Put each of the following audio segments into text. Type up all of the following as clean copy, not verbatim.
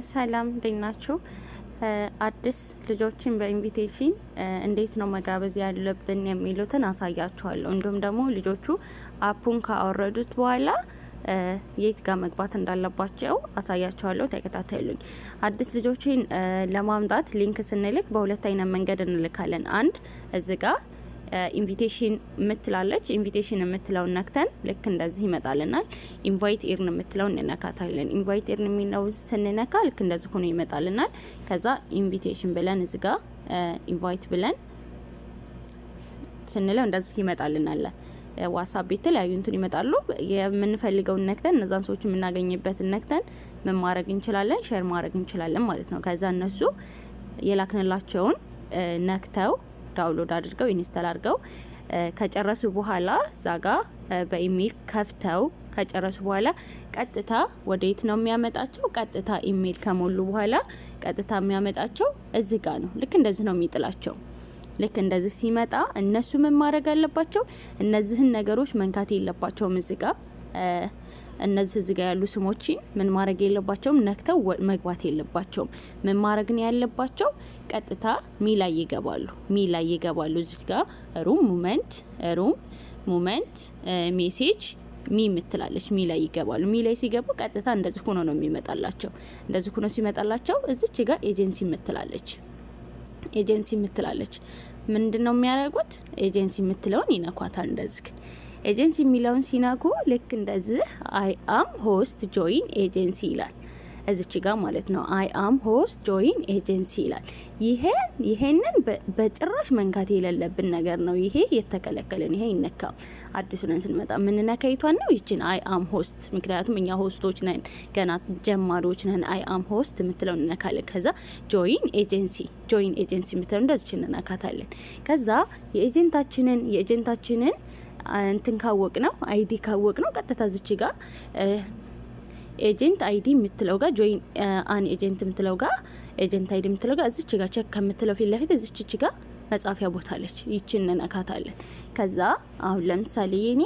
ሰላም እንዴት ናችሁ? አዲስ ልጆችን በኢንቪቴሽን እንዴት ነው መጋበዝ ያለብን የሚሉትን አሳያችኋለሁ። እንዲሁም ደግሞ ልጆቹ አፑን ካወረዱት በኋላ የት ጋር መግባት እንዳለባቸው አሳያችኋለሁ። ተከታተሉኝ። አዲስ ልጆችን ለማምጣት ሊንክ ስንልክ በሁለት አይነት መንገድ እንልካለን። አንድ እዚህ ጋር ኢንቪቴሽን ምትላለች። ኢንቪቴሽን የምትለውን ነክተን ልክ እንደዚህ ይመጣልናል። ኢንቫይት ኤርን የምትለውን እንነካታለን። ኢንቫይት ኤርን የሚለው ስንነካ ልክ እንደዚህ ሆኖ ይመጣልናል። ከዛ ኢንቪቴሽን ብለን እዚህ ጋር ኢንቫይት ብለን ስንለው እንደዚህ ይመጣልናል። ዋትስአፕ የተለያዩ እንትን ይመጣሉ። የምንፈልገውን ነክተን እነዛን ሰዎች የምናገኝበትን ነክተን ምን ማድረግ እንችላለን? ሼር ማድረግ እንችላለን ማለት ነው። ከዛ እነሱ የላክንላቸውን ነክተው ዳውንሎድ አድርገው ኢንስታል አድርገው ከጨረሱ በኋላ ዛጋ በኢሜል ከፍተው ከጨረሱ በኋላ ቀጥታ ወደ የት ነው የሚያመጣቸው? ቀጥታ ኢሜል ከሞሉ በኋላ ቀጥታ የሚያመጣቸው እዚህ ጋር ነው። ልክ እንደዚህ ነው የሚጥላቸው። ልክ እንደዚህ ሲመጣ እነሱ ምን ማድረግ አለባቸው? እነዚህን ነገሮች መንካት የለባቸውም። እዚህ ጋር እነዚህ እዚህ ጋር ያሉ ስሞችን ምን ማድረግ የለባቸውም፣ ነክተው መግባት የለባቸውም። ምን ማድረግ ነው ያለባቸው? ቀጥታ ሚላይ ይገባሉ። እዚህ ጋር ሩም ሙመንት ሜሴጅ ምትላለች ሚላይ ይገባሉ። ሚላይ ሲገቡ ቀጥታ እንደዚህ ሆኖ ነው የሚመጣላቸው። እንደዚህ ሆኖ ሲመጣላቸው እዚች ጋር ኤጀንሲ ምትላለች። ምንድነው የሚያደርጉት? ኤጀንሲ ምትለውን ይነኳታል። እንደዚህ ኤጀንሲ የሚለውን ሲነኩ ልክ እንደዚህ አይ አም ሆስት ጆይን ኤጀንሲ ይላል። እዚች ጋር ማለት ነው አይ አም ሆስት ጆይን ኤጀንሲ ይላል። ይሄንን በጭራሽ መንካት የሌለብን ነገር ነው። ይሄ የተከለከለን፣ ይሄ ይነካም። አዲሱ ነን ስንመጣ ምን ነካይቷን ነው ይችን አይ አም ሆስት። ምክንያቱም እኛ ሆስቶች ነን፣ ገና ጀማሪዎች ነን። አይ አም ሆስት የምትለው እንነካለን። ከዛ ጆይን ኤጀንሲ የምትለው እንደዚህ እንነካታለን። ከዛ የኤጀንታችንን እንትን ካወቅ ነው አይዲ ካወቅ ነው ቀጥታ ዝች ጋር ኤጀንት አይዲ የምትለው ጋር ጆይን አን ኤጀንት የምትለው ጋር ኤጀንት አይዲ የምትለው ጋር እዚች ጋር ቼክ ከምትለው ፊት ለፊት እዚች ጋር መጻፊያ ቦታ አለች። ይችን እንነካታለን። ከዛ አሁን ለምሳሌ የኔ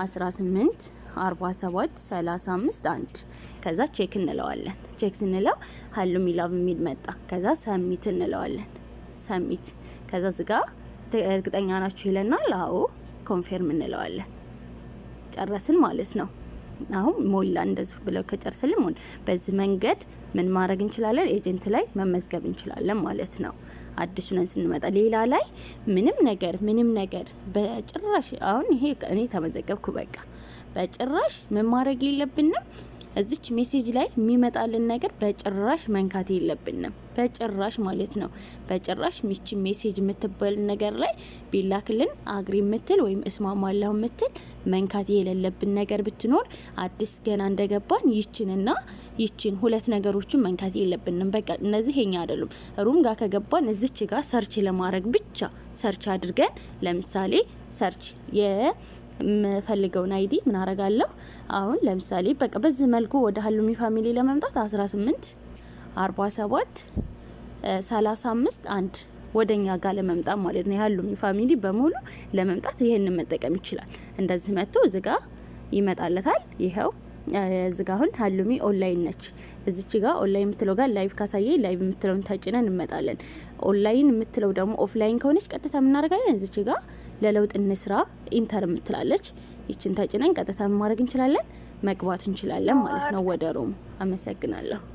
18 47 35 1 ከዛ ቼክ እንለዋለን። ቼክ ስንለው ሀሉ ሚላቭ የሚል መጣ። ከዛ ሰሚት እንለዋለን። ሰሚት ከዛ ዝጋ እርግጠኛ ናችሁ ይለናል። አዎ ኮንፈርም እንለዋለን። ጨረስን ማለት ነው። አሁን ሞላ እንደዚህ ብለው ከጨርስልን በዚህ መንገድ ምን ማድረግ እንችላለን? ኤጀንት ላይ መመዝገብ እንችላለን ማለት ነው። አዲሱ ነን ስንመጣ ሌላ ላይ ምንም ነገር በጭራሽ አሁን ይሄ እኔ ተመዘገብኩ በቃ በጭራሽ ምን ማድረግ የለብንም። እዚች ሜሴጅ ላይ የሚመጣልን ነገር በጭራሽ መንካት የለብንም። በጭራሽ ማለት ነው። በጭራሽ ሚቺ ሜሴጅ የምትባል ነገር ላይ ቢላክልን አግሪ ምትል ወይም እስማማለሁ ምትል መንካት የሌለብን ነገር ብትኖር አዲስ ገና እንደገባን ይችን ሁለት ነገሮችን መንካት የለብንም። በቃ እነዚህ የኛ አይደሉም። ሩም ጋር ከገባን እዚች ጋር ሰርች ለማድረግ ብቻ ሰርች አድርገን ለምሳሌ ሰርች የምፈልገውን አይዲ ምን አረጋለሁ? አሁን ለምሳሌ በቃ በዚህ መልኩ ወደ ሀሉሚ ፋሚሊ ለመምጣት 18 47 35 1 ወደኛ ጋር ለመምጣት ማለት ነው። የሀሉሚ ፋሚሊ በሙሉ ለመምጣት ይሄንን መጠቀም ይችላል። እንደዚህ መጥቶ እዚህ ጋር ይመጣለታል። ይሄው እዚህ ጋር አሁን ሀሉሚ ኦንላይን ነች። እዚች ጋር ኦንላይን የምትለው ጋር ላይቭ ካሳየ ላይቭ የምትለውን ተጭነን እንመጣለን። ኦንላይን የምትለው ደግሞ ኦፍላይን ከሆነች ቀጥታ እናደርጋለን። እዚች ጋር ለለውጥ እንስራ ኢንተር የምትላለች። ይችን ተጭነን ቀጥታ ማድረግ እንችላለን፣ መግባት እንችላለን ማለት ነው ወደ ሮም። አመሰግናለሁ።